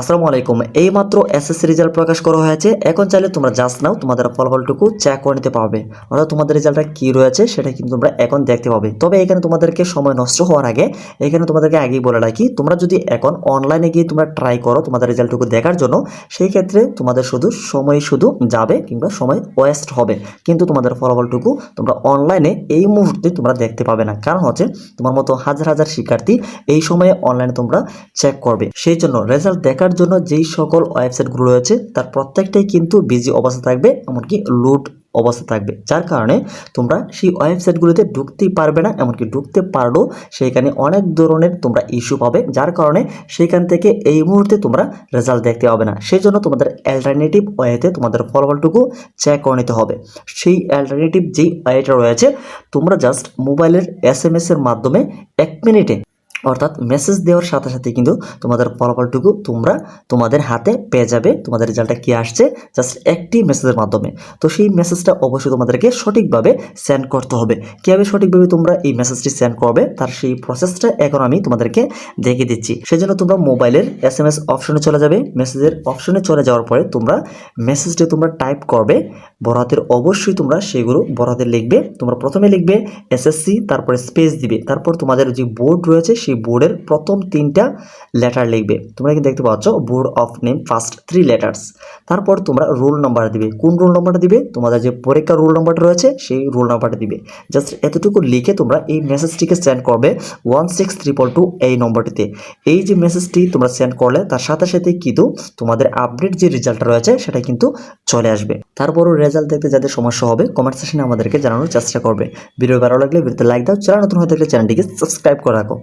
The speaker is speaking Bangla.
আসসালামু আলাইকুম। এইমাত্র এসএসসি রেজাল্ট প্রকাশ করা হয়েছে। এখন চাইলে তোমরা জাস্ট নাও তোমাদের ফলাফলটুকু চেক করে নিতে পারবে। অর্থাৎ তোমাদের রেজাল্টটা কী রয়েছে সেটা কিন্তু তোমরা এখন দেখতে পাবে। তবে এখানে তোমাদেরকে সময় নষ্ট হওয়ার আগে এখানে তোমাদেরকে আগেই বলে রাখি, তোমরা যদি এখন অনলাইনে গিয়ে তোমরা ট্রাই করো তোমাদের রেজাল্টটুকু দেখার জন্য, সেই ক্ষেত্রে তোমাদের সময় শুধু যাবে কিংবা সময় ওয়েস্ট হবে। কিন্তু তোমাদের ফলাফলটুকু তোমরা অনলাইনে এই মুহূর্তে তোমরা দেখতে পাবে না। কারণ হচ্ছে তোমার মতো হাজার হাজার শিক্ষার্থী এই সময়ে অনলাইনে তোমরা চেক করবে। সেই জন্য রেজাল্ট দেখার জন্য যেই সকল ওয়েবসাইটগুলো রয়েছে তার প্রত্যেকটাই কিন্তু বিজি অবস্থা থাকবে, এমনকি লুট অবস্থা থাকবে, যার কারণে তোমরা সেই ওয়েবসাইটগুলোতে ঢুকতেই পারবে না। এমনকি ঢুকতে পারলেও সেখানে অনেক ধরনের তোমরা ইস্যু পাবে, যার কারণে সেখান থেকে এই মুহূর্তে তোমরা রেজাল্ট দেখতে পাবে না। সেই জন্য তোমাদের অ্যালটারনেটিভ ওয়েতে তোমাদের ফলাফলটুকু চেক করে নিতে হবে। সেই অ্যালটারনেটিভ যেই ওয়েটা রয়েছে, তোমরা জাস্ট মোবাইলের SMS এর মাধ্যমে 1 মিনিটে অর্থাৎ মেসেজ দেওয়ার সাথে সাথে কিন্তু তোমাদের ফলাফলটুকু তোমরা তোমাদের হাতে পেয়ে যাবে। তোমাদের রেজাল্টটা কি আসছে জাস্ট একটি মেসেজের মাধ্যমে। তো সেই মেসেজটা অবশ্যই তোমাদেরকে সঠিকভাবে সেন্ড করতে হবে। কীভাবে সঠিকভাবে তোমরা এই মেসেজটি সেন্ড করবে তার সেই প্রসেসটা এখন আমি তোমাদেরকে দেখিয়ে দিচ্ছি। সেজন্য তোমরা মোবাইলের SMS অপশনে চলে যাবে। মেসেজের অপশনে চলে যাওয়ার পরে তোমরা মেসেজটি তোমরা টাইপ করবে বড় হাতের, অবশ্যই তোমরা সেগুলো বড় হাতে লিখবে। তোমরা প্রথমে লিখবে SSC, তারপরে স্পেস দিবে, তারপর তোমাদের যে বোর্ড রয়েছে সেই বোর্ডের প্রথম 3টা লেটার লিখবে। তোমরা কি দেখতে পাচ্ছ board of name first 3 letters. তারপর তোমরা রোল নাম্বার দিবে। কোন রোল নাম্বারটা দিবে? তোমাদের যে পরীক্ষার রোল নাম্বারটা রয়েছে সেই রোল নাম্বারটা দিবে। জাস্ট এতটুকু লিখে তোমরা এই মেসেজটিকে সেন্ড করবে 16322 এই নম্বরটিতে। এই যে মেসেজটি তোমরা সেন্ড করলে তার সাথে সাথে কিন্তু তোমাদের আপডেট যে রেজাল্টটা রয়েছে সেটা কিন্তু চলে আসবে। তারপরও রেজাল্ট দেখতে যাদের সমস্যা হবে কমেন্ট সেকশনে আমাদেরকে জানানোর চেষ্টা করবে। ভিডিও ভালো লাগলে ভিডিওতে লাইক দাও, চ্যানেল নতুন হয়ে থাকলে চ্যানেলটিকে সাবস্ক্রাইব করে রাখো।